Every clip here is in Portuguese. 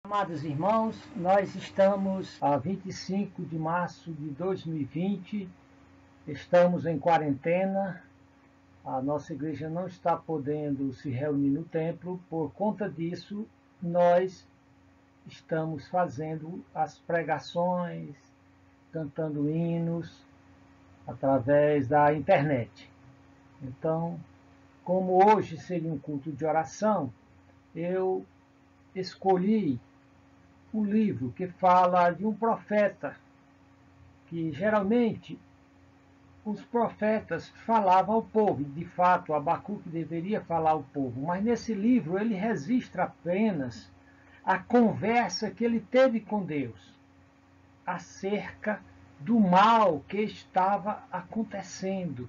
Amados irmãos, nós estamos a 25 de março de 2020, estamos em quarentena, a nossa igreja não está podendo se reunir no templo, por conta disso nós estamos fazendo as pregações, cantando hinos através da internet. Então, como hoje seria um culto de oração, eu escolhi um livro que fala de um profeta, que geralmente os profetas falavam ao povo, e de fato Abacuque deveria falar ao povo, mas nesse livro ele registra apenas a conversa que ele teve com Deus acerca do mal que estava acontecendo.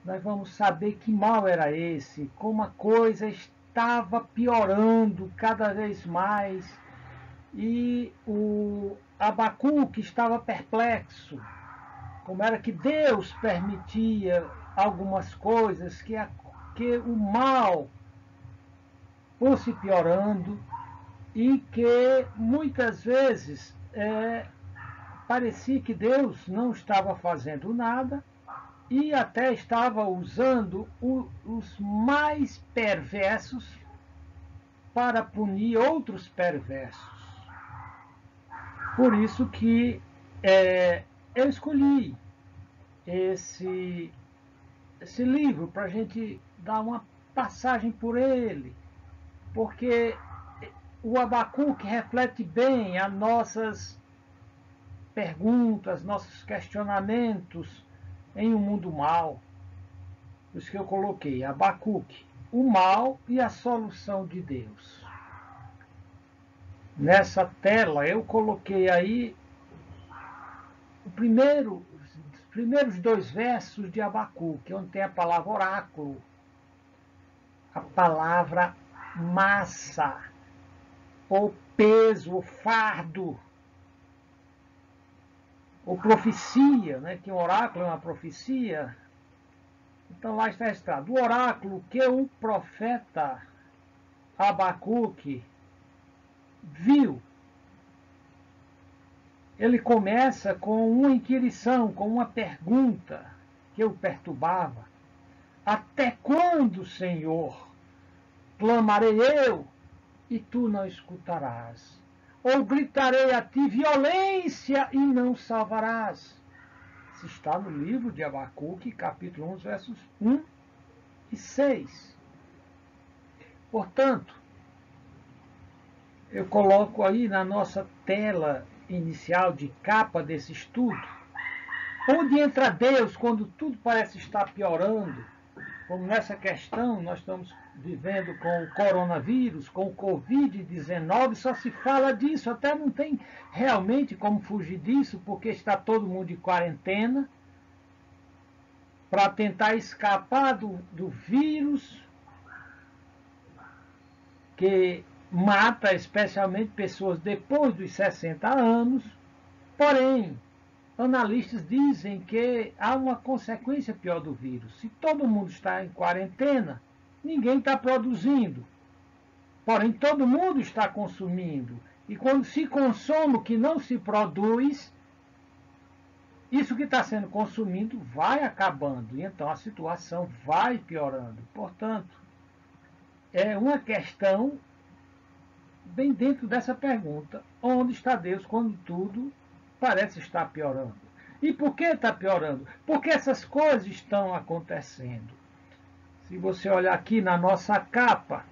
Nós vamos saber que mal era esse, como a coisa estava piorando cada vez mais. E o Abacuque estava perplexo, como era que Deus permitia algumas coisas, que o mal fosse piorando e que muitas vezes parecia que Deus não estava fazendo nada e até estava usando os mais perversos para punir outros perversos. Por isso que eu escolhi esse livro para a gente dar uma passagem por ele, porque o Abacuque reflete bem as nossas perguntas, nossos questionamentos em um mundo mau. Por isso que eu coloquei Abacuque, o mal e a solução de Deus. Nessa tela eu coloquei aí os primeiros dois versos de Abacuque, onde tem a palavra oráculo, a palavra massa, ou peso, ou fardo, ou profecia, né? Que um oráculo é uma profecia. Então lá está registrado o oráculo que o profeta Abacuque viu. Ele começa com uma inquirição, com uma pergunta que o perturbava. Até quando, Senhor, clamarei eu e tu não escutarás? Ou gritarei a ti violência e não salvarás? Isso está no livro de Abacuque, capítulo 11, versos 1 e 6. Portanto, eu coloco aí na nossa tela inicial de capa desse estudo, onde entra Deus quando tudo parece estar piorando, como nessa questão nós estamos vivendo com o coronavírus, com o Covid-19, só se fala disso, até não tem realmente como fugir disso, porque está todo mundo de quarentena, para tentar escapar do vírus, que mata especialmente pessoas depois dos 60 anos, porém, analistas dizem que há uma consequência pior do vírus. Se todo mundo está em quarentena, ninguém está produzindo. Porém, todo mundo está consumindo. E quando se consome o que não se produz, isso que está sendo consumido vai acabando. E então a situação vai piorando. Portanto, é uma questão bem dentro dessa pergunta: onde está Deus quando tudo parece estar piorando? E por que está piorando? Porque essas coisas estão acontecendo. Se você olhar aqui na nossa capa,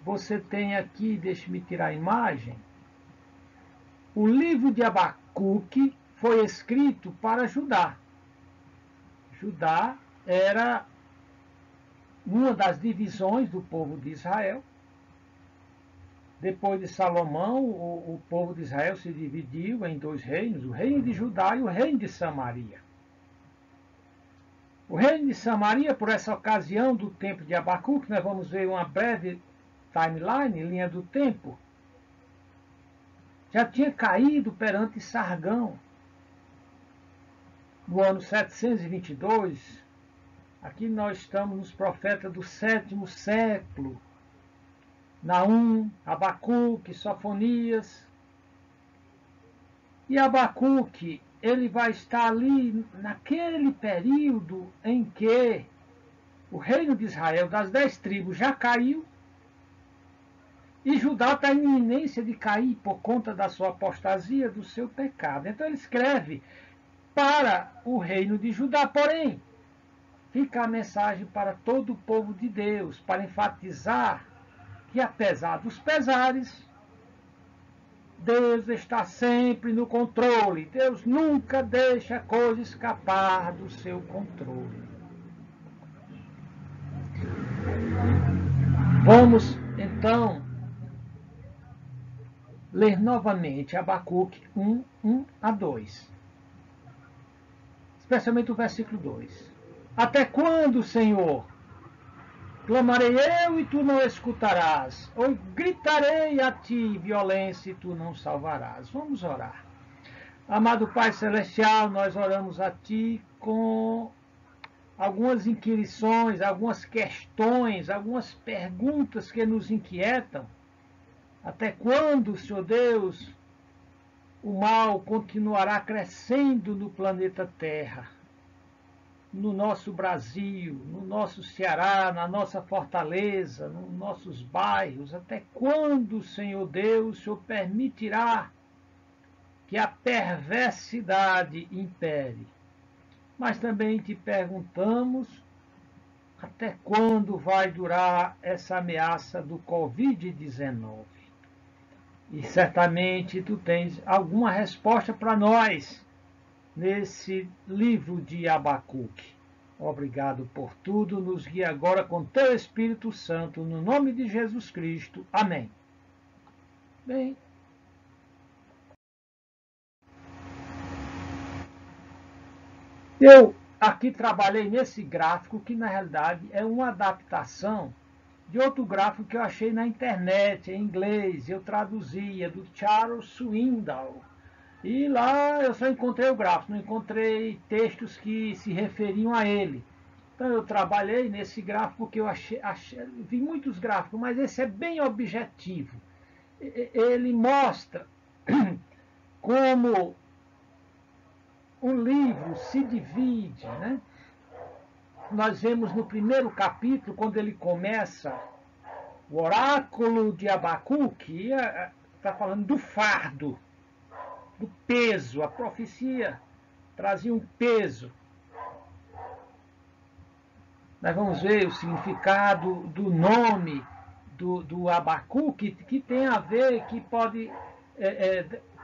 você tem aqui, deixe-me tirar a imagem, o livro de Abacuque foi escrito para Judá. Judá era uma das divisões do povo de Israel. Depois de Salomão, o povo de Israel se dividiu em dois reinos, o reino de Judá e o reino de Samaria. O reino de Samaria, por essa ocasião do tempo de Abacuque, nós vamos ver uma breve timeline, linha do tempo, já tinha caído perante Sargão. No ano 722, aqui nós estamos nos profetas do 7º século, Naum, Abacuque, Sofonias. E Abacuque, ele vai estar ali naquele período em que o reino de Israel, das 10 tribos, já caiu, e Judá está em iminência de cair por conta da sua apostasia, do seu pecado. Então ele escreve para o reino de Judá, porém, fica a mensagem para todo o povo de Deus, para enfatizar que, apesar dos pesares, Deus está sempre no controle. Deus nunca deixa a coisa escapar do seu controle. Vamos, então, ler novamente Abacuque 1, 1 a 2. Especialmente o versículo 2. Até quando, Senhor? Clamarei eu e tu não escutarás, ou gritarei a ti violência e tu não salvarás. Vamos orar. Amado Pai Celestial, nós oramos a ti com algumas inquirições, algumas questões, algumas perguntas que nos inquietam. Até quando, Senhor Deus, o mal continuará crescendo no planeta Terra? No nosso Brasil, no nosso Ceará, na nossa Fortaleza, nos nossos bairros. Até quando, Senhor Deus, o Senhor permitirá que a perversidade impere? Mas também te perguntamos até quando vai durar essa ameaça do Covid-19. E certamente tu tens alguma resposta para nós nesse livro de Abacuque. Obrigado por tudo, nos guia agora com teu Espírito Santo, no nome de Jesus Cristo. Amém. Bem, eu aqui trabalhei nesse gráfico que na realidade é uma adaptação de outro gráfico que eu achei na internet, em inglês, eu traduzia, do Charles Swindoll. E lá eu só encontrei o gráfico, não encontrei textos que se referiam a ele. Então eu trabalhei nesse gráfico que eu vi muitos gráficos, mas esse é bem objetivo. Ele mostra como um livro se divide, né? Nós vemos no primeiro capítulo, quando ele começa, o oráculo de Abacuque está falando do fardo, do peso. A profecia trazia um peso. Nós vamos ver o significado do nome do Abacuque, que tem a ver, que pode,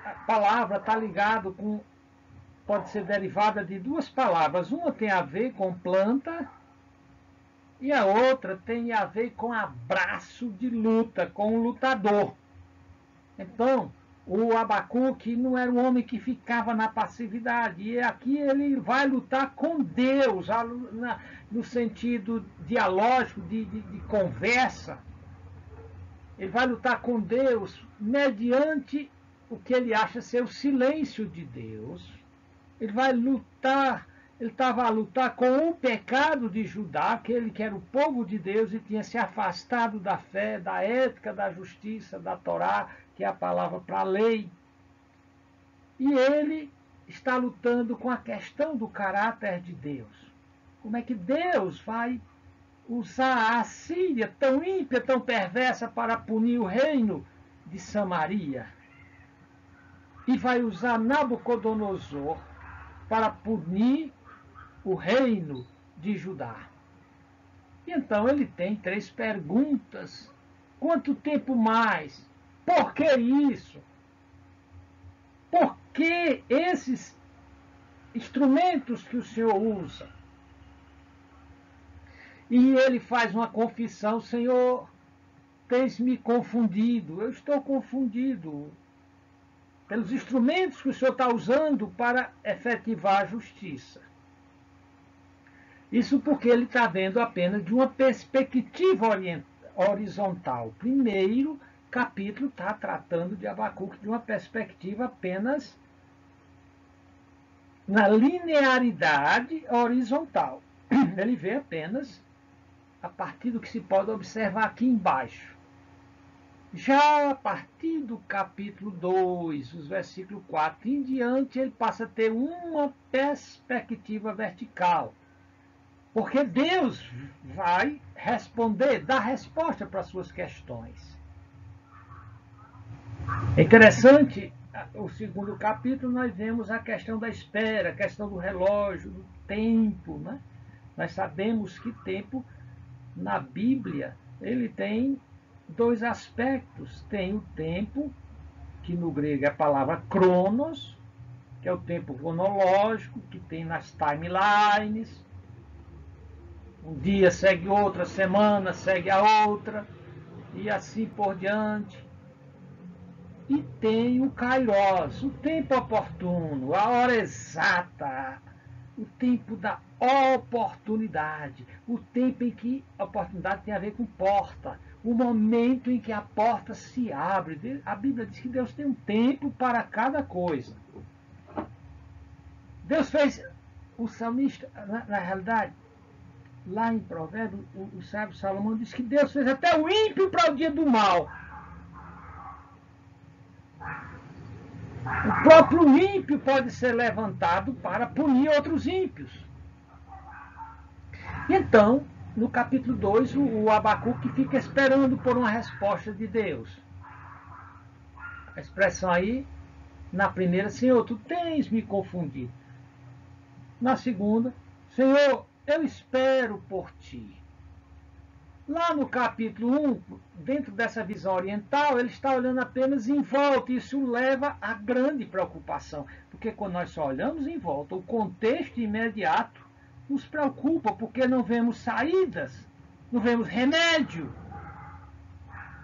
a palavra está ligada com, pode ser derivada de duas palavras. Uma tem a ver com planta e a outra tem a ver com abraço de luta, com um lutador. Então, o Abacuque não era um homem que ficava na passividade. E aqui ele vai lutar com Deus, no sentido dialógico, de conversa. Ele vai lutar com Deus mediante o que ele acha ser o silêncio de Deus. Ele vai lutar, ele estava a lutar com o pecado de Judá, aquele que era o povo de Deus e tinha se afastado da fé, da ética, da justiça, da Torá, que é a palavra para a lei. E ele está lutando com a questão do caráter de Deus. Como é que Deus vai usar a Síria, tão ímpia, tão perversa, para punir o reino de Samaria? E vai usar Nabucodonosor para punir o reino de Judá. E então ele tem 3 perguntas. Quanto tempo mais? Por que isso? Por que esses instrumentos que o Senhor usa? E ele faz uma confissão: Senhor, tens me confundido. Eu estou confundido pelos instrumentos que o Senhor está usando para efetivar a justiça. Isso porque ele está vendo apenas de uma perspectiva horizontal. Primeiro capítulo está tratando de Abacuque de uma perspectiva apenas na linearidade horizontal. Ele vê apenas a partir do que se pode observar aqui embaixo. Já a partir do capítulo 2, os versículos 4 em diante, ele passa a ter uma perspectiva vertical. Porque Deus vai responder, dar resposta para as suas questões. É interessante, o segundo capítulo, nós vemos a questão da espera, a questão do relógio, do tempo. Né? Nós sabemos que tempo, na Bíblia, ele tem dois aspectos. Tem o tempo, que no grego é a palavra cronos, que é o tempo cronológico, que tem nas timelines. Um dia segue outra, semana segue a outra, e assim por diante. E tem o kairos, o tempo oportuno, a hora exata, o tempo da oportunidade, o tempo em que a oportunidade tem a ver com porta, o momento em que a porta se abre. A Bíblia diz que Deus tem um tempo para cada coisa. Deus fez, o salmista, na realidade, lá em Provérbios, o sábio Salomão diz que Deus fez até o ímpio para o dia do mal. O próprio ímpio pode ser levantado para punir outros ímpios. Então, no capítulo 2, o Abacuque fica esperando por uma resposta de Deus. A expressão aí, na primeira, Senhor, tu tens me confundido. Na segunda, Senhor, eu espero por ti. Lá no capítulo 1, dentro dessa visão oriental, ele está olhando apenas em volta, e isso leva a grande preocupação, porque quando nós só olhamos em volta, o contexto imediato nos preocupa, porque não vemos saídas, não vemos remédio,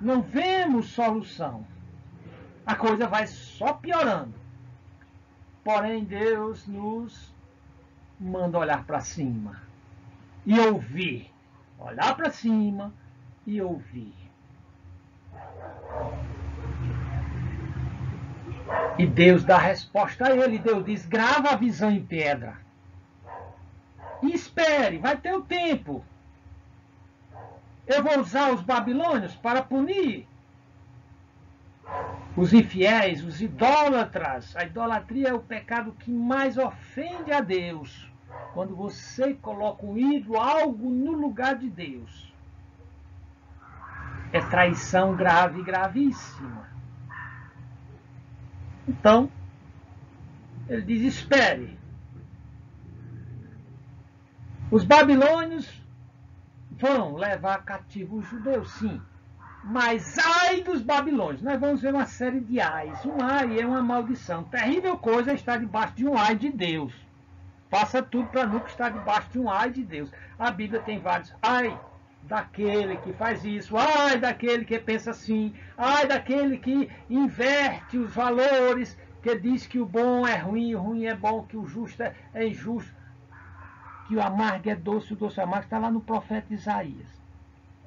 não vemos solução. A coisa vai só piorando. Porém, Deus nos manda olhar para cima e ouvir. Olhar para cima e ouvir. E Deus dá a resposta a ele. Deus diz, grava a visão em pedra. E espere, vai ter o tempo. Eu vou usar os babilônios para punir os infiéis, os idólatras. A idolatria é o pecado que mais ofende a Deus. Quando você coloca um ídolo, algo no lugar de Deus. É traição grave, gravíssima. Então, ele diz, espere. Os babilônios vão levar cativo os judeus, sim. Mas ai dos babilônios. Nós vamos ver uma série de ais. Um ai é uma maldição. Terrível coisa é estar debaixo de um ai de Deus. Faça tudo para nunca estar debaixo de um ai de Deus. A Bíblia tem vários. Ai daquele que faz isso. Ai daquele que pensa assim. Ai daquele que inverte os valores. Que diz que o bom é ruim, o ruim é bom, que o justo é injusto. Que o amargo é doce, o doce é amargo. Está lá no profeta Isaías.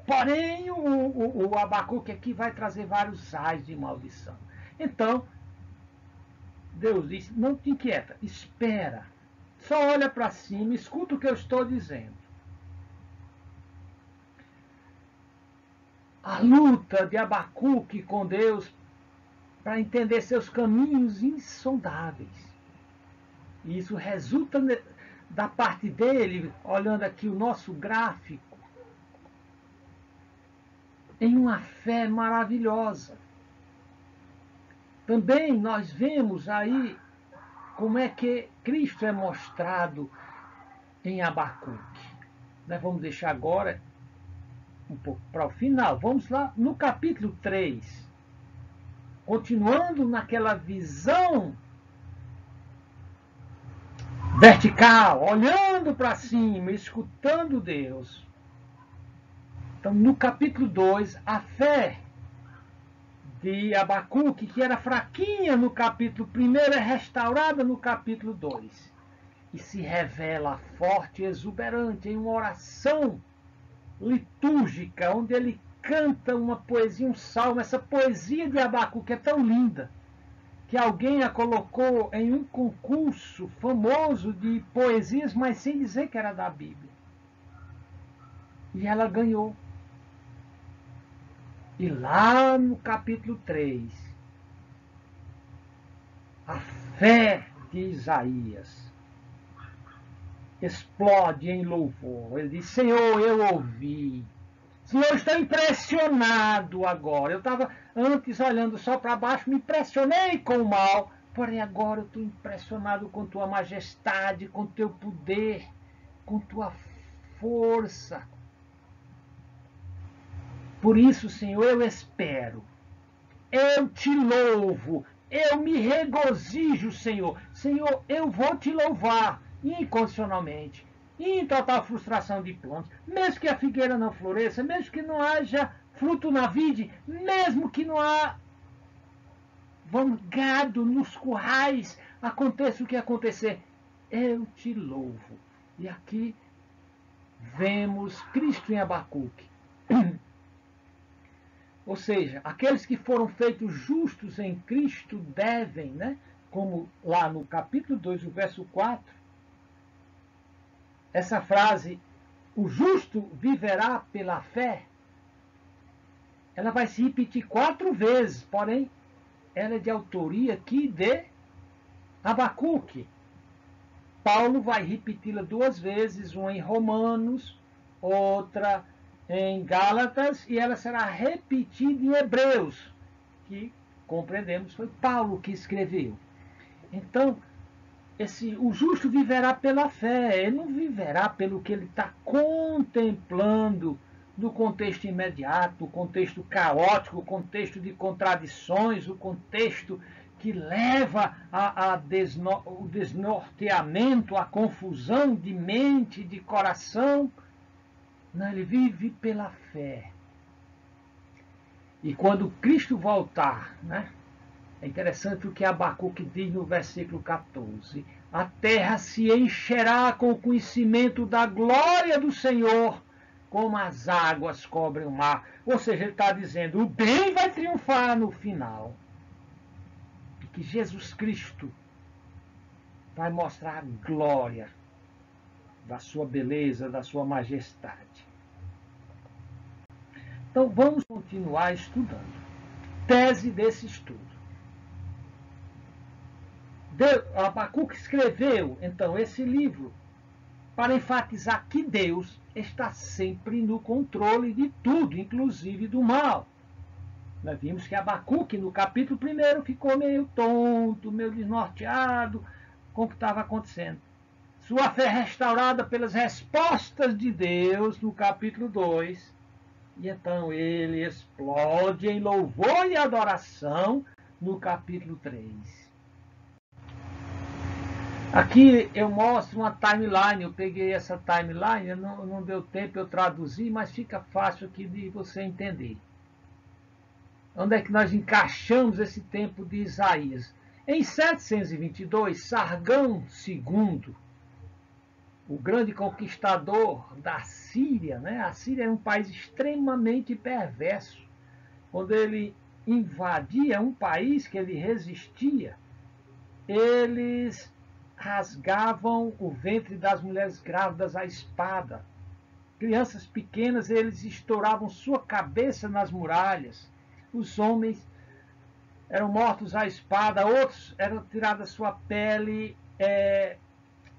Porém, o Abacuque aqui vai trazer vários ais de maldição. Então, Deus disse, não te inquieta, espera. Só olha para cima, escuta o que eu estou dizendo. A luta de Abacuque com Deus para entender seus caminhos insondáveis. E isso resulta da parte dele, olhando aqui o nosso gráfico, em uma fé maravilhosa. Também nós vemos aí como é que Cristo é mostrado em Abacuque. Nós vamos deixar agora um pouco para o final. Vamos lá no capítulo 3. Continuando naquela visão vertical, olhando para cima, escutando Deus. Então, no capítulo 2, a fé de Abacuque, que era fraquinha no capítulo 1, é restaurada no capítulo 2. E se revela forte e exuberante em uma oração litúrgica, onde ele canta uma poesia, um salmo. Essa poesia de Abacuque é tão linda que alguém a colocou em um concurso famoso de poesias, mas sem dizer que era da Bíblia. E ela ganhou. E lá no capítulo 3, a fé de Isaías explode em louvor. Ele diz: Senhor, eu ouvi. Senhor, estou impressionado agora. Eu estava antes olhando só para baixo, me impressionei com o mal. Porém, agora eu estou impressionado com tua majestade, com teu poder, com tua força. Por isso, Senhor, eu espero. Eu te louvo. Eu me regozijo, Senhor. Senhor, eu vou te louvar incondicionalmente. Em total frustração de plantas. Mesmo que a figueira não floresça, mesmo que não haja fruto na vide, mesmo que não há gado nos currais, aconteça o que acontecer, eu te louvo. E aqui vemos Cristo em Abacuque. Ou seja, aqueles que foram feitos justos em Cristo devem, né, como lá no capítulo 2, o verso 4, essa frase, o justo viverá pela fé, ela vai se repetir 4 vezes, porém, ela é de autoria aqui de Abacuque. Paulo vai repeti-la 2 vezes, uma em Romanos, outra em Gálatas, e ela será repetida em Hebreus, que compreendemos foi Paulo que escreveu. Então, o justo viverá pela fé, ele não viverá pelo que ele está contemplando no contexto imediato, no contexto caótico, o contexto de contradições, o contexto que leva o desnorteamento, a confusão de mente, de coração. Não, ele vive pela fé. E quando Cristo voltar, né? É interessante o que Abacuque diz no versículo 14. A terra se encherá com o conhecimento da glória do Senhor, como as águas cobrem o mar. Ou seja, ele está dizendo, o bem vai triunfar no final. E que Jesus Cristo vai mostrar a glória da sua beleza, da sua majestade. Então vamos continuar estudando. Tese desse estudo. Abacuque escreveu, então, esse livro para enfatizar que Deus está sempre no controle de tudo, inclusive do mal. Nós vimos que Abacuque, no capítulo 1, ficou meio tonto, meio desnorteado com o que estava acontecendo. Sua fé restaurada pelas respostas de Deus, no capítulo 2. E então ele explode em louvor e adoração, no capítulo 3. Aqui eu mostro uma timeline, eu peguei essa timeline, não deu tempo eu traduzir, mas fica fácil aqui de você entender. Onde é que nós encaixamos esse tempo de Isaías? Em 722, Sargão II, o grande conquistador da Síria, né? A Síria era um país extremamente perverso. Quando ele invadia um país que ele resistia, eles rasgavam o ventre das mulheres grávidas à espada. Crianças pequenas, eles estouravam sua cabeça nas muralhas. Os homens eram mortos à espada, outros eram tiradas sua pele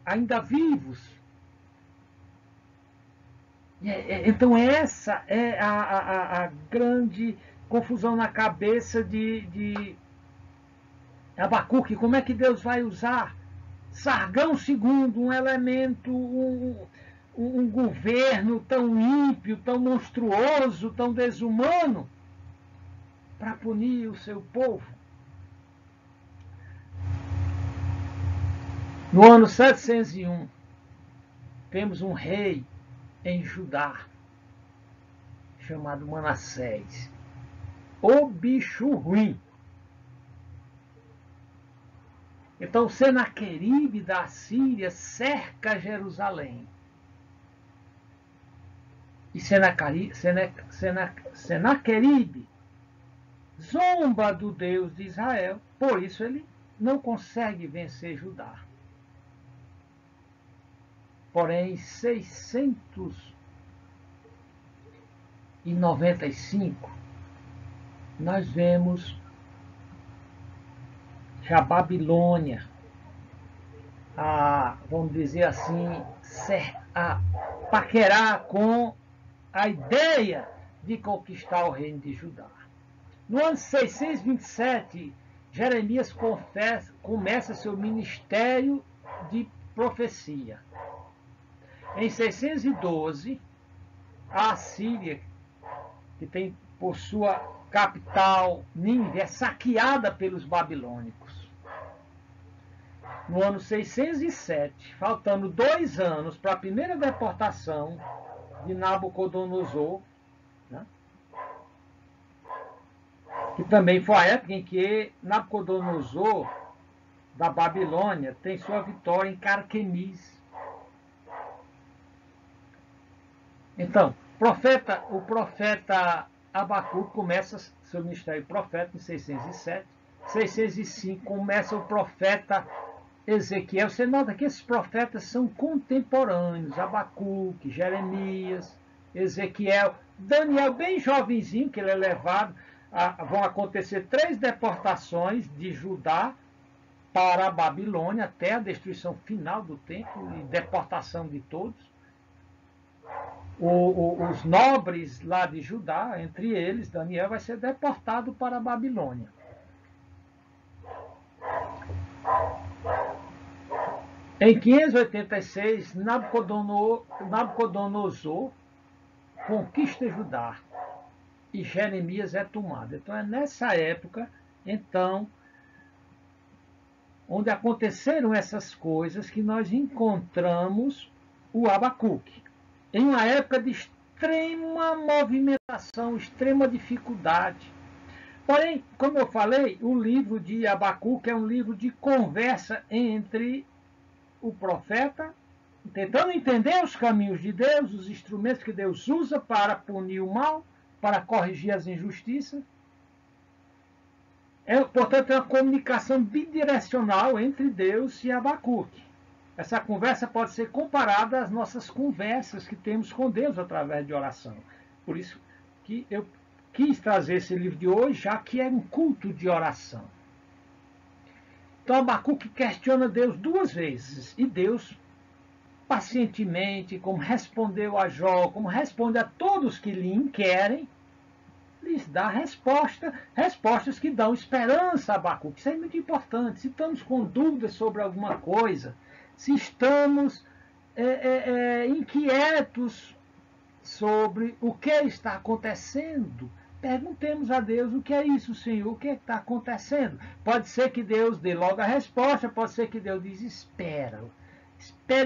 ainda vivos. Então essa é a grande confusão na cabeça de Abacuque. Como é que Deus vai usar Sargão II, um elemento, um governo tão ímpio, tão monstruoso, tão desumano, para punir o seu povo? No ano 701, temos um rei em Judá, chamado Manassés. O bicho ruim. Então Senaqueribe da Síria cerca Jerusalém. E Senaqueribe zomba do Deus de Israel, por isso ele não consegue vencer Judá. Porém, em 695, nós vemos que a Babilônia, vamos dizer assim, a paquerar com a ideia de conquistar o reino de Judá. No ano 627, Jeremias começa seu ministério de profecia. Em 612, a Assíria, que tem por sua capital Nínive, é saqueada pelos babilônicos. No ano 607, faltando 2 anos para a primeira deportação de Nabucodonosor, né? Que também foi a época em que Nabucodonosor, da Babilônia, tem sua vitória em Carquemis. Então, o profeta Abacuque começa seu ministério profeta em 607. 605 começa o profeta Ezequiel. Você nota que esses profetas são contemporâneos. Abacuque, Jeremias, Ezequiel, Daniel bem jovenzinho, que ele é levado. Vão acontecer 3 deportações de Judá para a Babilônia até a destruição final do templo e deportação de todos. Os nobres lá de Judá, entre eles, Daniel, vai ser deportado para a Babilônia. Em 586, Nabucodonosor conquista Judá e Jeremias é tomado. Então é nessa época, então, onde aconteceram essas coisas, que nós encontramos o Abacuque. Em uma época de extrema movimentação, extrema dificuldade. Porém, como eu falei, o livro de Abacuque é um livro de conversa entre o profeta, tentando entender os caminhos de Deus, os instrumentos que Deus usa para punir o mal, para corrigir as injustiças. Portanto, é uma comunicação bidirecional entre Deus e Abacuque. Essa conversa pode ser comparada às nossas conversas que temos com Deus através de oração. Por isso que eu quis trazer esse livro de hoje, já que é um culto de oração. Então Abacuque questiona Deus 2 vezes, e Deus, pacientemente, como respondeu a Jó, como responde a todos que lhe inquirem, lhes dá respostas que dão esperança a Abacuque. Isso é muito importante. Se estamos com dúvidas sobre alguma coisa, se estamos inquietos sobre o que está acontecendo, perguntemos a Deus: o que é isso, Senhor? O que está acontecendo? Pode ser que Deus dê logo a resposta, pode ser que Deus diz: espera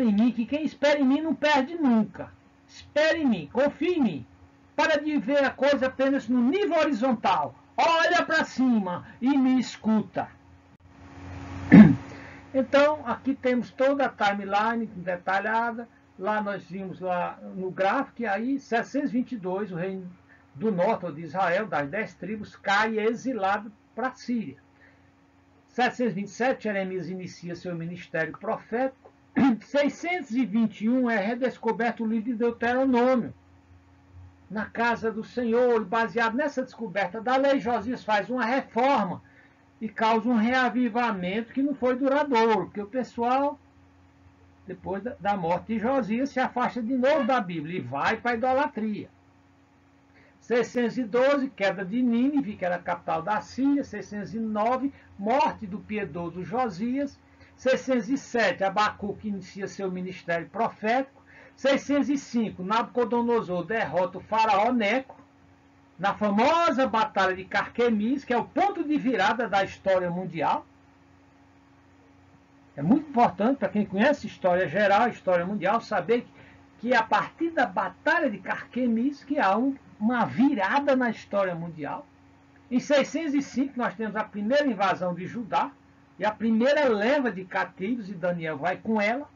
em mim, que quem espera em mim não perde nunca. Espere em mim, confie em mim. Para de ver a coisa apenas no nível horizontal. Olha para cima e me escuta. Então, aqui temos toda a timeline detalhada. Lá nós vimos lá no gráfico, e aí 722, o reino do norte, ou de Israel, das 10 tribos, cai exilado para a Síria. 727, Jeremias inicia seu ministério profético. 621 é redescoberto o livro de Deuteronômio na casa do Senhor, e baseado nessa descoberta da lei, Josias faz uma reforma e causa um reavivamento que não foi duradouro, porque o pessoal, depois da morte de Josias, se afasta de novo da Bíblia e vai para a idolatria. 612, queda de Nínive, que era a capital da Síria. 609, morte do piedoso Josias. 607, Abacuque inicia seu ministério profético. 605, Nabucodonosor derrota o faraó Neco na famosa batalha de Carquemis, que é o ponto de virada da história mundial. É muito importante para quem conhece história geral, história mundial, saber que a partir da batalha de Carquemis que há uma virada na história mundial. Em 605 nós temos a primeira invasão de Judá e a primeira leva de cativos, e Daniel vai com ela.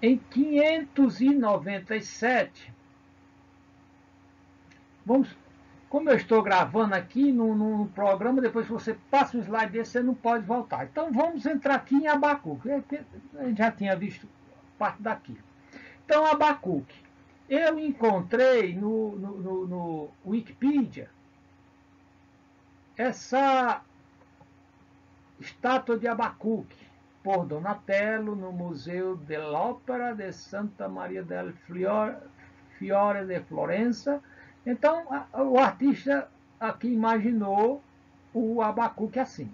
Em 597, como eu estou gravando aqui no programa, depois que você passa um slide desse, você não pode voltar. Então vamos entrar aqui em Abacuque. A gente já tinha visto parte daqui. Então Abacuque, Eu encontrei no Wikipedia essa estátua de Abacuque, por Donatello, no Museu dell'Opera de Santa Maria del Fiore de Florença. Então, o artista aqui imaginou o Abacuque assim.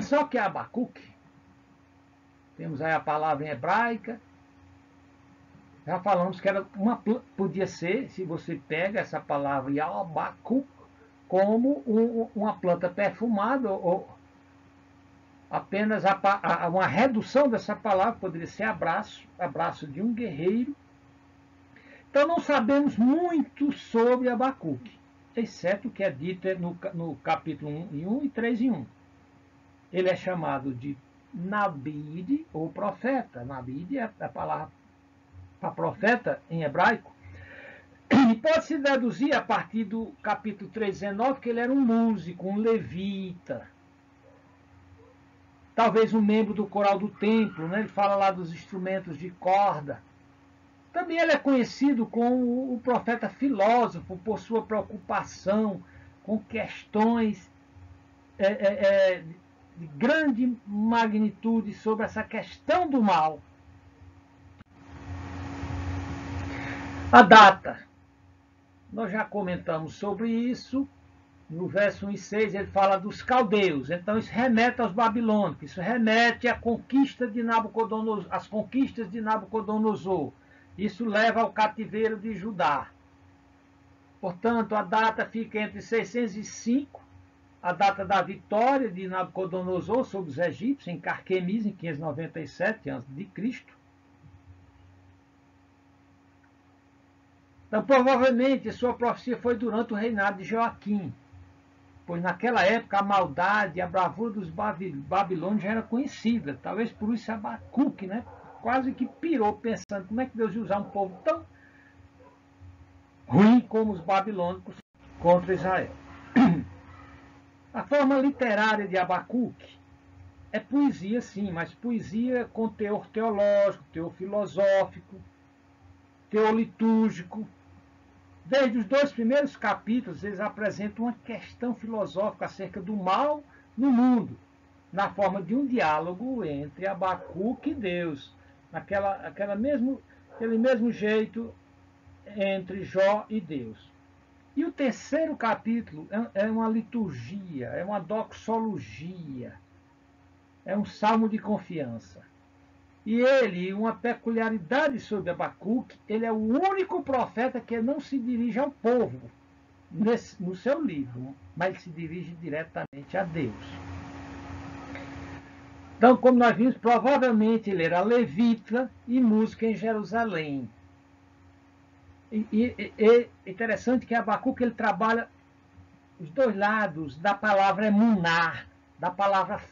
Só que Abacuque, temos aí a palavra em hebraica, já falamos que era podia ser, se você pega essa palavra Abacuque, como uma planta perfumada, ou apenas uma redução dessa palavra, poderia ser abraço de um guerreiro. Então não sabemos muito sobre Abacuque, exceto o que é dito no capítulo 1 em 1 e 3 em 1. Ele é chamado de Nabide, ou profeta. Nabide é a palavra para profeta em hebraico. E pode-se deduzir a partir do capítulo 3, 19, que ele era um músico, um levita. Talvez um membro do coral do templo, né? Ele fala lá dos instrumentos de corda. Também ele é conhecido como o profeta filósofo, por sua preocupação com questões de grande magnitude sobre essa questão do mal. A data. Nós já comentamos sobre isso. No verso 1 e 6 ele fala dos caldeus. Então isso remete aos babilônicos. Isso remete à conquista de Nabucodonosor, às conquistas de Nabucodonosor. Isso leva ao cativeiro de Judá. Portanto, a data fica entre 605, a data da vitória de Nabucodonosor sobre os egípcios, em Carquemis, em 597 a.C. Então, provavelmente, sua profecia foi durante o reinado de Joaquim, pois naquela época a maldade e a bravura dos babilônios já era conhecida. Talvez por isso Abacuque, né, quase que pirou, pensando como é que Deus ia usar um povo tão ruim como os babilônicos contra Israel. A forma literária de Abacuque é poesia, sim, mas poesia com teor teológico, teor filosófico, teor litúrgico. Desde os 2 primeiros capítulos, eles apresentam uma questão filosófica acerca do mal no mundo, na forma de um diálogo entre Abacuque e Deus, aquele mesmo jeito entre Jó e Deus. E o 3º capítulo é uma liturgia, é uma doxologia, é um salmo de confiança. E ele, uma peculiaridade sobre Abacuque, ele é o único profeta que não se dirige ao povo no seu livro, mas se dirige diretamente a Deus. Então, como nós vimos, provavelmente ele era levita e músico em Jerusalém. E é interessante que Abacuque ele trabalha os 2 lados da palavra emuná, da palavra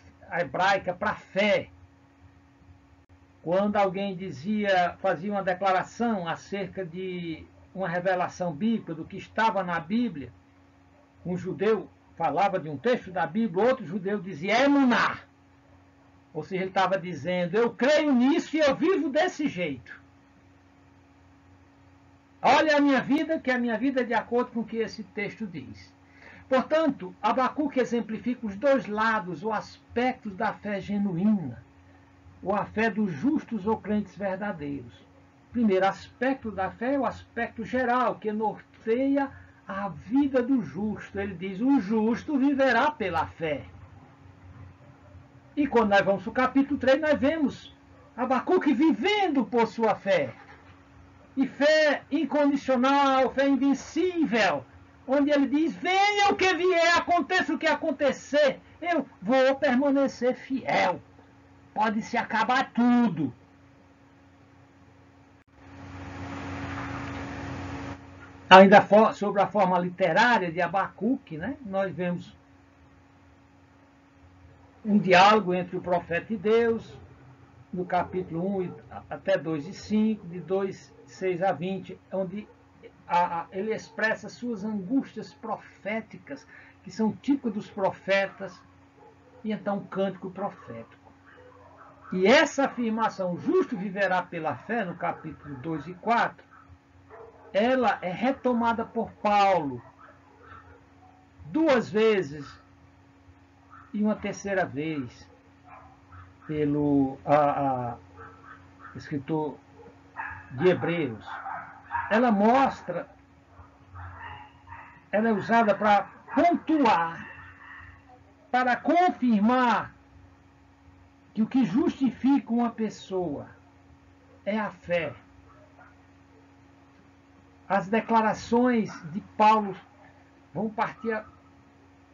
hebraica para fé. Quando alguém fazia uma declaração acerca de uma revelação bíblica, do que estava na Bíblia, um judeu falava de um texto da Bíblia, outro judeu dizia emuná. Ou seja, ele estava dizendo, eu creio nisso e eu vivo desse jeito. Olha a minha vida, que a minha vida é de acordo com o que esse texto diz. Portanto, Abacuque exemplifica os 2 lados, os aspectos da fé genuína, ou a fé dos justos ou crentes verdadeiros. O primeiro aspecto da fé é o aspecto geral, que norteia a vida do justo. Ele diz, o justo viverá pela fé. E quando nós vamos para o capítulo 3, nós vemos Abacuque vivendo por sua fé. E fé incondicional, fé invencível, onde ele diz, venha o que vier, aconteça o que acontecer, eu vou permanecer fiel. Pode se acabar tudo. Ainda sobre a forma literária de Abacuque, né, nós vemos um diálogo entre o profeta e Deus, no capítulo 1 até 2 e 5, de 2, 6 a 20, onde ele expressa suas angústias proféticas, que são típicas dos profetas, e então um cântico profético. E essa afirmação, o justo viverá pela fé, no capítulo 2 e 4, ela é retomada por Paulo 2 vezes e uma terceira vez pelo escritor de Hebreus. Ela mostra, ela é usada para pontuar, para confirmar que o que justifica uma pessoa é a fé. As declarações de Paulo vão partir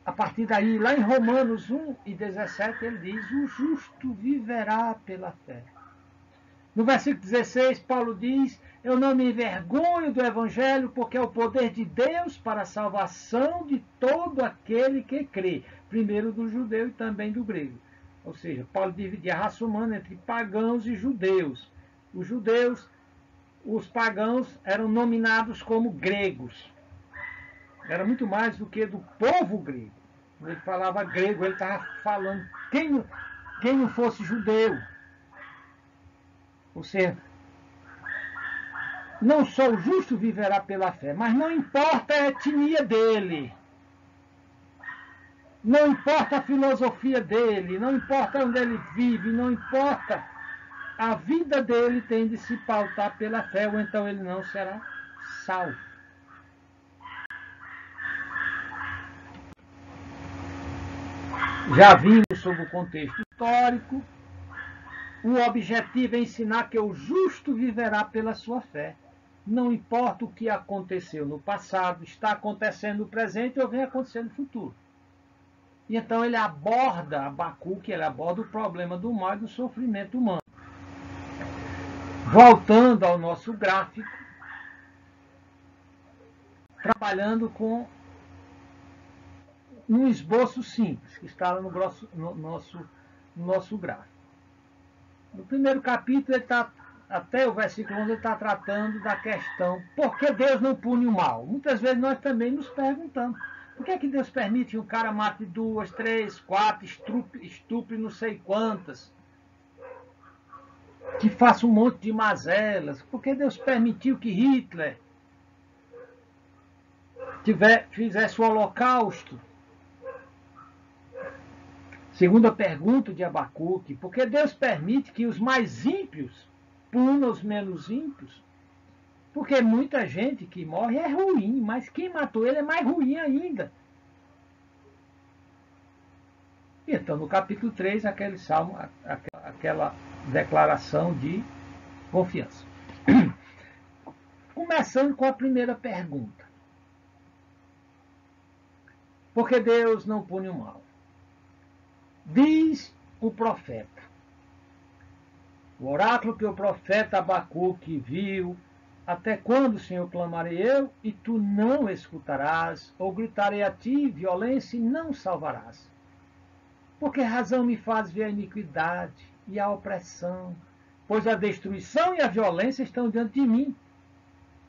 a partir daí. Lá em Romanos 1 e 17 ele diz: o justo viverá pela fé. No versículo 16, Paulo diz: eu não me envergonho do Evangelho, porque é o poder de Deus para a salvação de todo aquele que crê, primeiro do judeu e também do grego. Ou seja, Paulo dividia a raça humana entre pagãos e judeus. Os judeus, os pagãos, eram nominados como gregos. Era muito mais do que do povo grego. Quando ele falava grego, ele estava falando quem não fosse judeu. Ou seja, não só o justo viverá pela fé, mas não importa a etnia dele, não importa a filosofia dele, não importa onde ele vive, não importa, a vida dele tem de se pautar pela fé, ou então ele não será salvo. Já vimos sobre o contexto histórico. O objetivo é ensinar que o justo viverá pela sua fé. Não importa o que aconteceu no passado, está acontecendo no presente ou vem acontecendo no futuro. E então ele aborda, Abacuque, ele aborda o problema do mal e do sofrimento humano. Voltando ao nosso gráfico, trabalhando com um esboço simples, que está no nosso gráfico. No primeiro capítulo, ele está, até o versículo 11, ele está tratando da questão por que Deus não pune o mal. Muitas vezes nós também nos perguntamos, por que Deus permite que um cara mate 2, 3, 4, estupre não sei quantas, que faça um monte de mazelas? Por que Deus permitiu que Hitler fizesse o holocausto? Segunda pergunta de Abacuque: por que Deus permite que os mais ímpios punam os menos ímpios? Porque muita gente que morre é ruim, mas quem matou ele é mais ruim ainda. Então, no capítulo 3, aquele salmo, aquela declaração de confiança. Começando com a primeira pergunta: por que Deus não pune o mal? Diz o profeta, o oráculo que o profeta Abacuque viu: até quando, Senhor, clamarei eu, e tu não escutarás? Ou gritarei a ti, violência, e não salvarás? Por que razão me faz ver a iniquidade e a opressão? Pois a destruição e a violência estão diante de mim.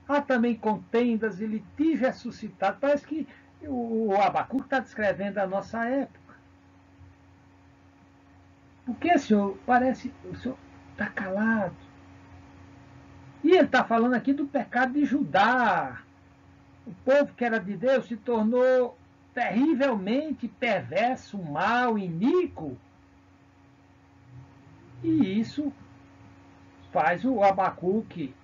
Há também contendas e litígio é suscitado. Parece que o Abacuque está descrevendo a nossa época. Por que, Senhor, parece o Senhor está calado? E ele está falando aqui do pecado de Judá. O povo que era de Deus se tornou terrivelmente perverso, mau, iníquo. E isso faz o Abacuque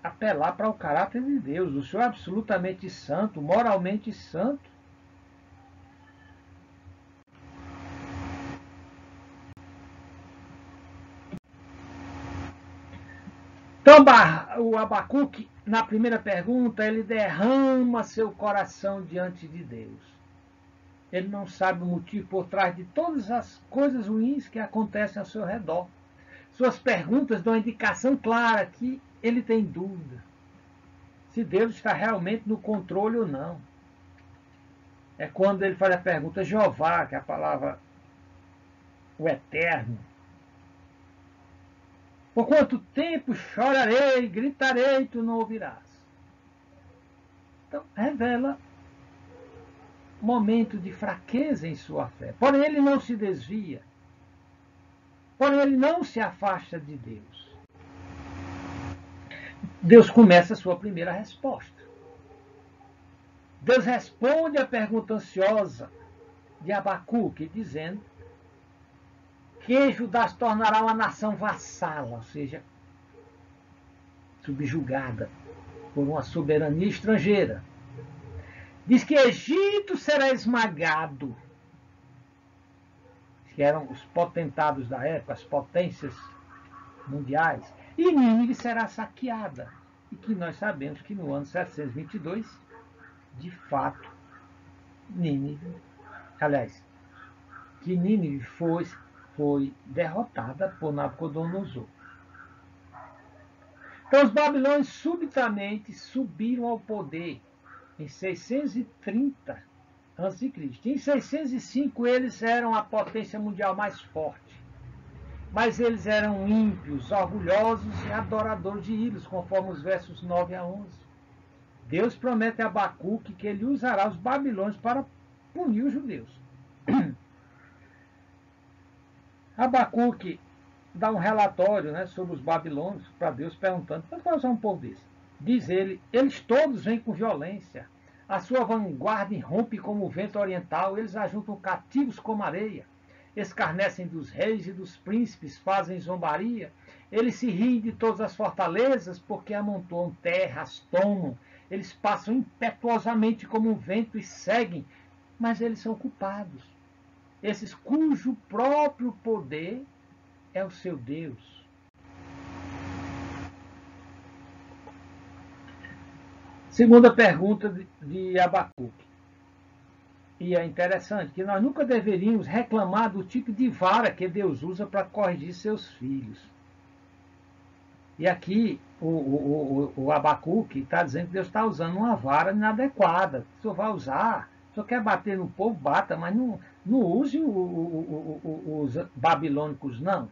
apelar para o caráter de Deus. O Senhor é absolutamente santo, moralmente santo. Então, o Abacuque, na primeira pergunta, ele derrama seu coração diante de Deus. Ele não sabe o motivo por trás de todas as coisas ruins que acontecem ao seu redor. Suas perguntas dão uma indicação clara que ele tem dúvida se Deus está realmente no controle ou não. É quando ele faz a pergunta Jeová, que é a palavra o eterno. Por quanto tempo chorarei, gritarei, tu não ouvirás? Então, revela momento de fraqueza em sua fé. Porém, ele não se desvia. Porém, ele não se afasta de Deus. Deus começa a sua primeira resposta. Deus responde à pergunta ansiosa de Abacuque, dizendo que Judá se tornará uma nação vassala, ou seja, subjugada por uma soberania estrangeira. Diz que Egito será esmagado, que eram os potentados da época, as potências mundiais, e Nínive será saqueada. E que nós sabemos que no ano 722, de fato, Nínive foi derrotada por Nabucodonosor. Então os babilônios subitamente subiram ao poder em 630 a.C. Em 605 eles eram a potência mundial mais forte. Mas eles eram ímpios, orgulhosos e adoradores de ídolos, conforme os versos 9 a 11. Deus promete a Abacuque que ele usará os babilônios para punir os judeus. Abacuque dá um relatório, né, sobre os babilônios para Deus, perguntando: quando vai usar um povo desse? Diz ele: eles todos vêm com violência. A sua vanguarda irrompe como o vento oriental. Eles ajuntam cativos como areia. Escarnecem dos reis e dos príncipes, fazem zombaria. Eles se riem de todas as fortalezas, porque amontoam terras, tomam. Eles passam impetuosamente como um vento e seguem, mas eles são culpados. Esses cujo próprio poder é o seu Deus. Segunda pergunta de Abacuque. E é interessante que nós nunca deveríamos reclamar do tipo de vara que Deus usa para corrigir seus filhos. E aqui o Abacuque está dizendo que Deus está usando uma vara inadequada. O senhor vai usar, o senhor quer bater no povo, bata, mas não use os babilônicos, não.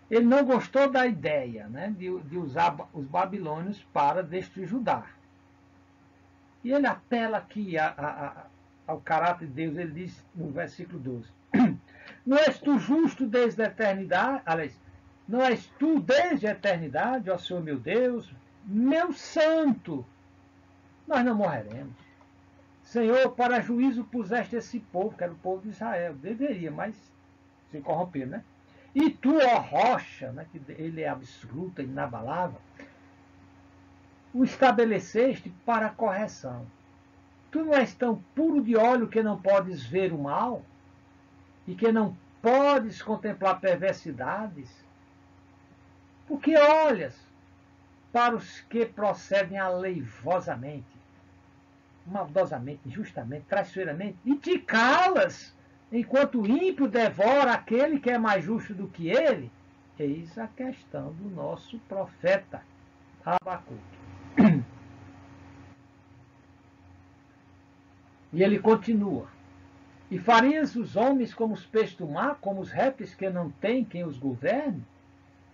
Ele não gostou da ideia, né, de usar os babilônios para destruir Judá. E ele apela aqui ao caráter de Deus. Ele diz no versículo 12: não és tu justo desde a eternidade? Aliás, não és tu desde a eternidade, ó Senhor meu Deus, meu santo? Nós não morreremos. Senhor, para juízo puseste esse povo, que era o povo de Israel. Deveria, mas se corromper, né? E tu, ó rocha, né, que ele é absoluta, inabalável, o estabeleceste para a correção. Tu não és tão puro de óleo que não podes ver o mal? E que não podes contemplar perversidades? Porque olhas para os que procedem aleivosamente, maldosamente, injustamente, traiçoeiramente, e te calas, enquanto o ímpio devora aquele que é mais justo do que ele? Eis a questão do nosso profeta Abacuque. E ele continua: e farias os homens como os peixes do mar, como os répteis que não têm quem os governe?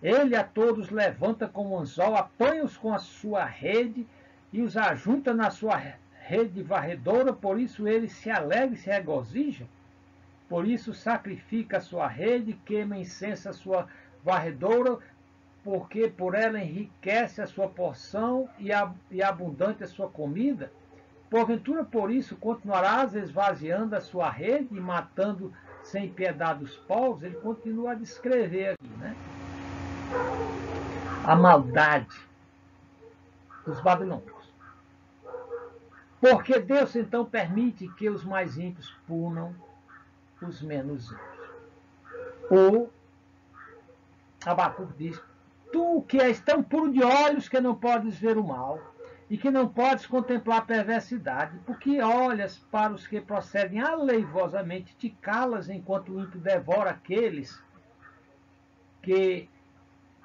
Ele a todos levanta como anzol, apanha-os com a sua rede e os ajunta na sua rede varredora, por isso ele se alegra e se regozija. Por isso sacrifica a sua rede, queima incenso a sua varredora, porque por ela enriquece a sua porção e abundante a sua comida. Porventura, por isso, continuarás esvaziando a sua rede e matando sem piedade os povos? Ele continua a descrever aqui, né, a maldade dos babilônicos. Porque Deus então permite que os mais ímpios punam os menos ímpios. Ou Abacuque diz: tu que és tão puro de olhos que não podes ver o mal, e que não podes contemplar a perversidade, porque olhas para os que procedem aleivosamente, te calas enquanto o ímpio devora aqueles que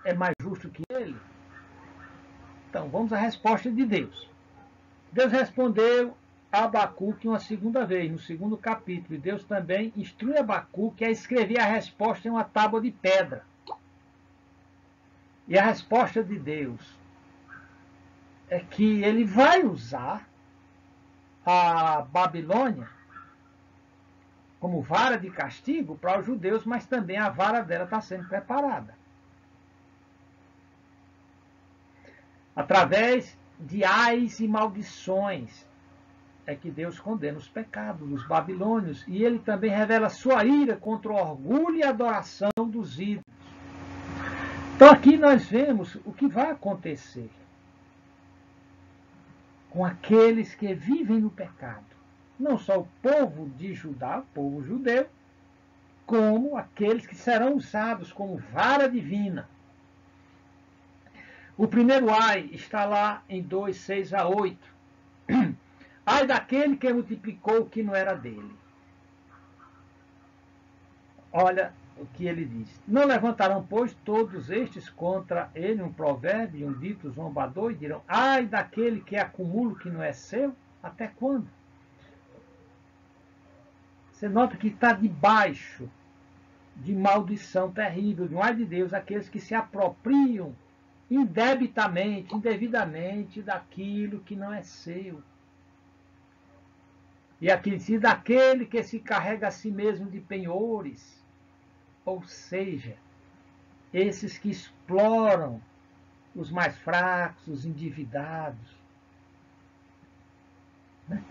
é mais justo que ele? Então, vamos à resposta de Deus. Deus respondeu a Abacuque uma segunda vez, no segundo capítulo, e Deus também instrui Abacuque a escrever a resposta em uma tábua de pedra. E a resposta de Deus é que ele vai usar a Babilônia como vara de castigo para os judeus, mas também a vara dela está sendo preparada. Através de ais e maldições é que Deus condena os pecados dos babilônios, e ele também revela sua ira contra o orgulho e a adoração dos ídolos. Então aqui nós vemos o que vai acontecer com aqueles que vivem no pecado. Não só o povo de Judá, o povo judeu, como aqueles que serão usados como vara divina. O primeiro ai está lá em 2, 6 a 8. Ai daquele que multiplicou o que não era dele. Olha o que ele diz. Não levantarão, pois, todos estes contra ele um provérbio e um dito zombador, e dirão, ai daquele que acumula o que não é seu? Até quando? Você nota que está debaixo de maldição terrível, de um ai de Deus, aqueles que se apropriam indebitamente, indevidamente daquilo que não é seu. E aqui diz, daquele que se carrega a si mesmo de penhores, ou seja, esses que exploram os mais fracos, os endividados.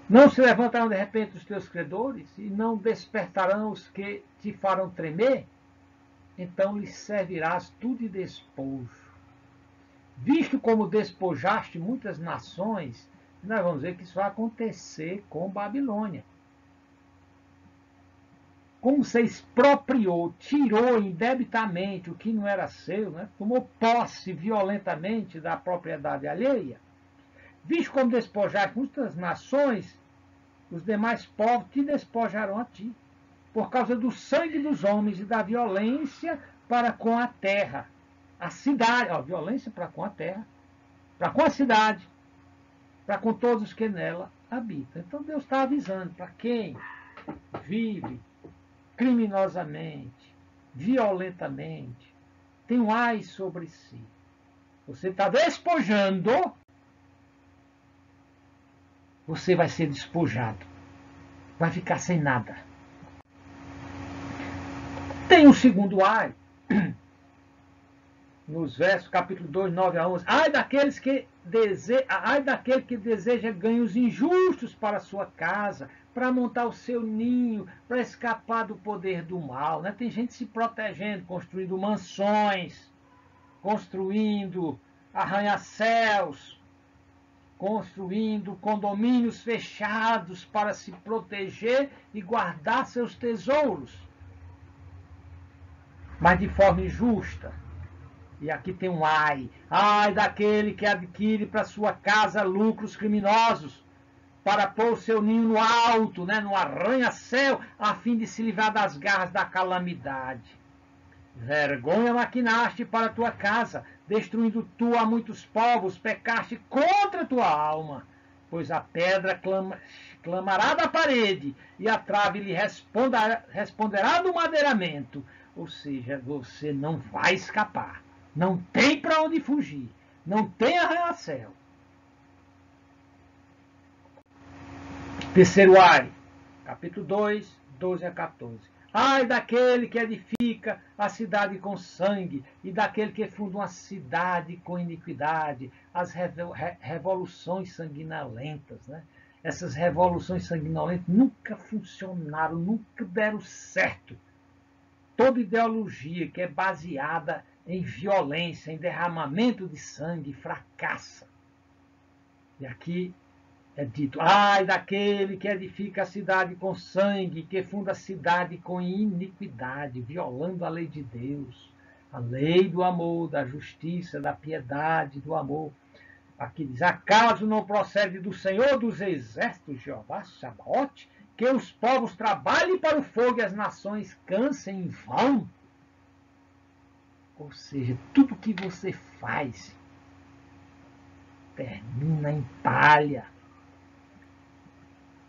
Não se levantarão de repente os teus credores, e não despertarão os que te farão tremer? Então lhes servirás tu de despojo. Visto como despojaste muitas nações, nós vamos ver que isso vai acontecer com Babilônia. Como você expropriou, tirou indebitamente o que não era seu, né? Tomou posse violentamente da propriedade alheia, visto como despojaste muitas nações, os demais povos te despojarão a ti, por causa do sangue dos homens e da violência para com a terra. A cidade, ó, violência para com a terra, para com a cidade, para com todos os que nela habitam. Então Deus está avisando para quem vive criminosamente, violentamente, tem um ai sobre si. Você está despojando, você vai ser despojado, vai ficar sem nada. Tem um segundo ai, nos versos, capítulo 2, 9 a 11. Ai daquele que deseja ganhos injustos para a sua casa, para montar o seu ninho, para escapar do poder do mal. Né? Tem gente se protegendo, construindo mansões, construindo arranha-céus, construindo condomínios fechados para se proteger e guardar seus tesouros, mas de forma injusta. E aqui tem um ai. Ai daquele que adquire para sua casa lucros criminosos, para pôr o seu ninho no alto, né, no arranha-céu, a fim de se livrar das garras da calamidade. Vergonha maquinaste para tua casa, destruindo tu a muitos povos, pecaste contra tua alma, pois a pedra clamará da parede, e a trave lhe responderá do madeiramento. Ou seja, você não vai escapar. Não tem para onde fugir. Não tem arranha-céu. Terceiro ai, capítulo 2, 12 a 14. Ai daquele que edifica a cidade com sangue, e daquele que funda uma cidade com iniquidade, as revoluções sanguinolentas. Né? Essas revoluções sanguinolentas nunca funcionaram, nunca deram certo. Toda ideologia que é baseada em violência, em derramamento de sangue, fracassa. E aqui é dito, ai daquele que edifica a cidade com sangue, que funda a cidade com iniquidade, violando a lei de Deus, a lei do amor, da justiça, da piedade, do amor. Aqui diz, acaso não procede do Senhor dos Exércitos, Jeová, Sabaote, que os povos trabalhem para o fogo e as nações cansem em vão? Ou seja, tudo que você faz termina em palha.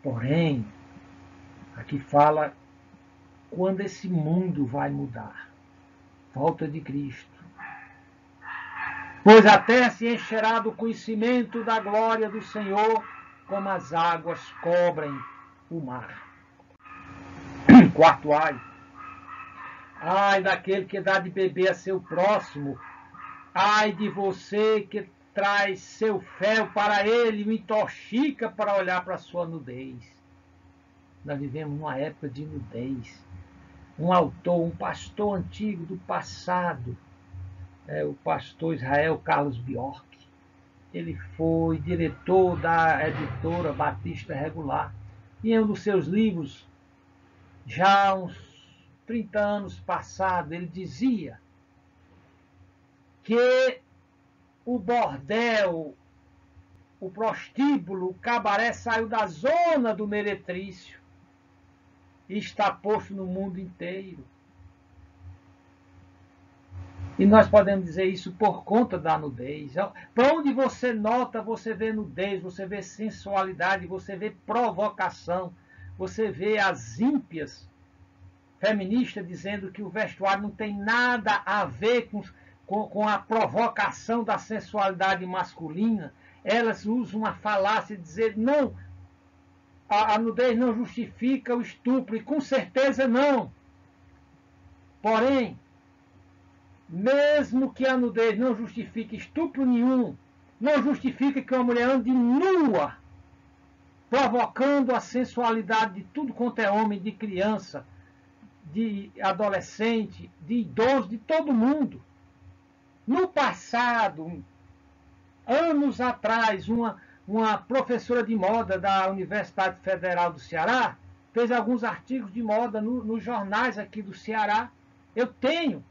Porém, aqui fala quando esse mundo vai mudar. Volta de Cristo. Pois a terra se encherá do conhecimento da glória do Senhor, como as águas cobrem o mar. Quarto ai. Ai daquele que dá de beber a seu próximo. Ai de você que traz seu fel para ele e o intoxica para olhar para sua nudez. Nós vivemos numa época de nudez. Um autor, um pastor antigo do passado, o pastor Israel Carlos Bjork, ele foi diretor da editora Batista Regular. E em um dos seus livros, já há uns 30 anos passados, ele dizia que o bordel, o prostíbulo, o cabaré saiu da zona do meretrício e está posto no mundo inteiro. E nós podemos dizer isso por conta da nudez. Para onde você nota, você vê nudez, você vê sensualidade, você vê provocação, você vê as ímpias feministas dizendo que o vestuário não tem nada a ver com a provocação da sensualidade masculina. Elas usam uma falácia de dizer, não, a nudez não justifica o estupro, e com certeza não. Porém, mesmo que a nudez não justifique estupro nenhum, não justifica que uma mulher ande nua, provocando a sensualidade de tudo quanto é homem, de criança, de adolescente, de idoso, de todo mundo. No passado, anos atrás, uma professora de moda da Universidade Federal do Ceará fez alguns artigos de moda nos jornais aqui do Ceará. Eu tenho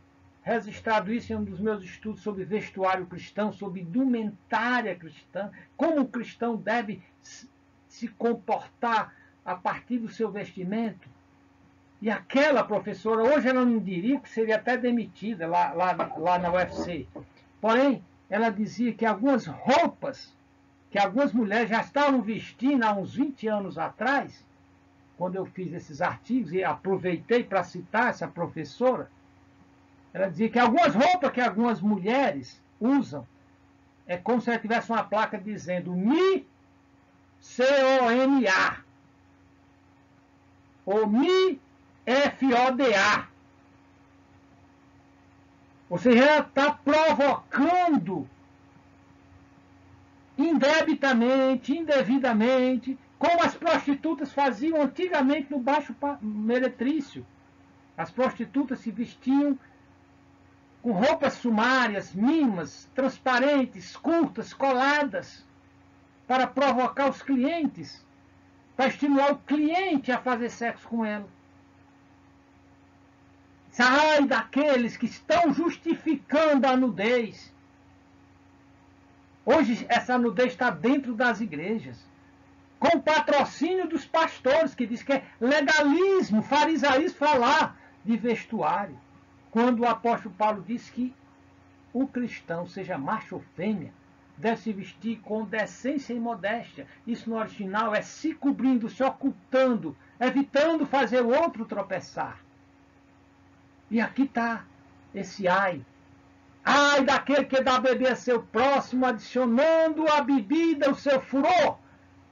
registrado isso em um dos meus estudos sobre vestuário cristão, sobre indumentária cristã, como o cristão deve se comportar a partir do seu vestimento. E aquela professora, hoje ela não diria que seria até demitida lá na UFC. Porém, ela dizia que algumas roupas que algumas mulheres já estavam vestindo há uns 20 anos atrás, quando eu fiz esses artigos e aproveitei para citar essa professora, ela dizia que algumas roupas que algumas mulheres usam é como se ela tivesse uma placa dizendo Mi C-O-M-A ou Mi F-O-D-A. Ou seja, ela está provocando indebitamente, indevidamente, como as prostitutas faziam antigamente no Baixo Meretrício. As prostitutas se vestiam com roupas sumárias, mínimas, transparentes, curtas, coladas, para provocar os clientes, para estimular o cliente a fazer sexo com ela. Ai daqueles que estão justificando a nudez. Hoje essa nudez está dentro das igrejas, com o patrocínio dos pastores, que diz que é legalismo, farisaísmo falar de vestuário. Quando o apóstolo Paulo diz que o cristão, seja macho ou fêmea, deve se vestir com decência e modéstia. Isso no original é se cobrindo, se ocultando, evitando fazer o outro tropeçar. E aqui está esse ai. Ai daquele que dá a beber a seu próximo, adicionando à bebida o seu furor,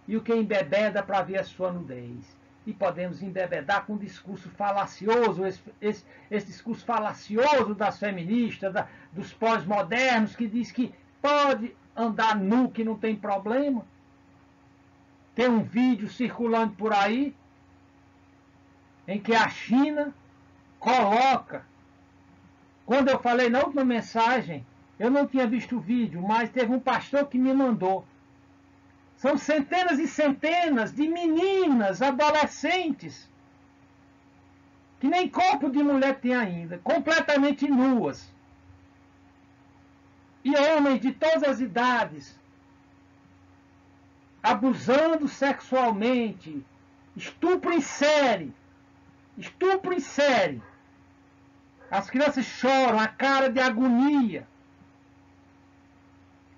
e o que embebeda para ver a sua nudez. E podemos embebedar com um discurso falacioso, esse discurso falacioso das feministas, dos pós-modernos, que diz que pode andar nu, que não tem problema. Tem um vídeo circulando por aí, em que a China coloca. Quando eu falei na última mensagem, eu não tinha visto o vídeo, mas teve um pastor que me mandou. São centenas e centenas de meninas, adolescentes, que nem corpo de mulher tem ainda, completamente nuas. E homens de todas as idades, abusando sexualmente, estupro em série. Estupro em série. As crianças choram, a cara de agonia.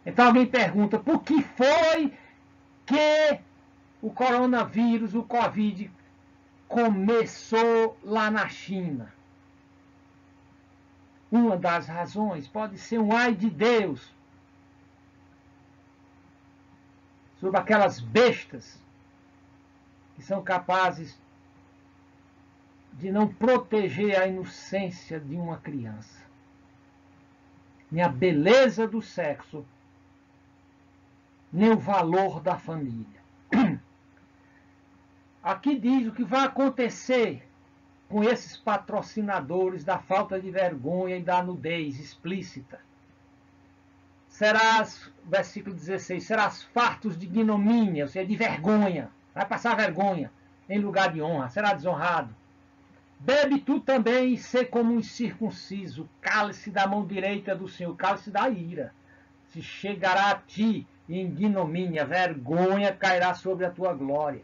Então alguém pergunta, por que foi que o coronavírus, o Covid, começou lá na China? Uma das razões pode ser um ai de Deus sobre aquelas bestas que são capazes de não proteger a inocência de uma criança, nem a beleza do sexo, nem o valor da família. Aqui diz o que vai acontecer com esses patrocinadores da falta de vergonha e da nudez explícita. Serás, versículo 16, serás fartos de ignomínia, ou seja, de vergonha. Vai passar vergonha em lugar de honra, será desonrado. Bebe tu também e sê como um incircunciso, cálice da mão direita do Senhor, cálice da ira. Se chegará a ti em ignomínia, vergonha cairá sobre a tua glória.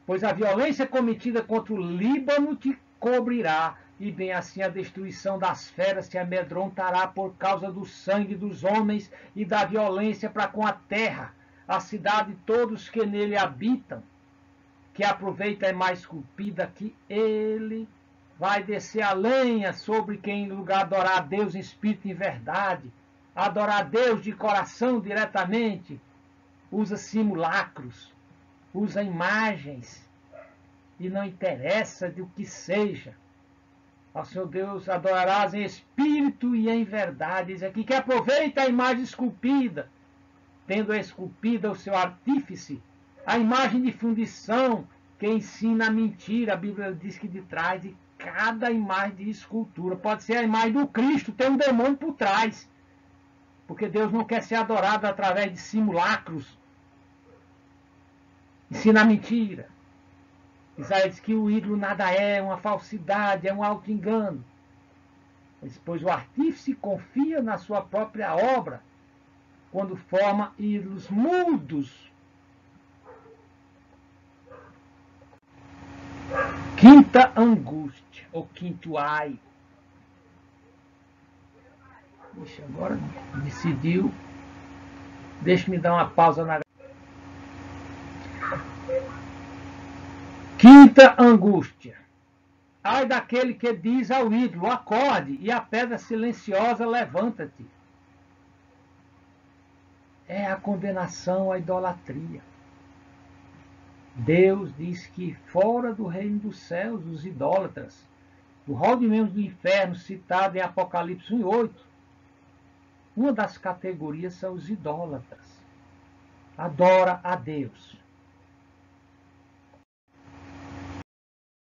Pois a violência cometida contra o Líbano te cobrirá, e bem assim a destruição das feras te amedrontará por causa do sangue dos homens e da violência para com a terra, a cidade e todos que nele habitam, que aproveita é mais esculpida que ele. Vai descer a lenha sobre quem, em lugar de adorar a Deus em espírito e em verdade, adorar a Deus de coração diretamente, usa simulacros, usa imagens, e não interessa de o que seja. Ao Senhor Deus adorarás em espírito e em verdade. Diz aqui que aproveita a imagem esculpida, tendo esculpida o seu artífice, a imagem de fundição que ensina a mentira. A Bíblia diz que de trás de cada imagem de escultura, pode ser a imagem do Cristo, tem um demônio por trás. Porque Deus não quer ser adorado através de simulacros. Ensina a mentira. Isaías diz que o ídolo nada é, uma falsidade, é um auto-engano. Pois o artífice confia na sua própria obra, quando forma ídolos mudos. Quinta angústia, ou quinto ai. Ixi, agora decidiu. Deixa-me dar uma pausa na... Quinta angústia. Ai daquele que diz ao ídolo, acorde, e a pedra silenciosa, levanta-te. É a condenação à idolatria. Deus diz que fora do reino dos céus, os idólatras, o rol de membros do inferno, citado em Apocalipse 1:8, uma das categorias são os idólatras. Adora a Deus.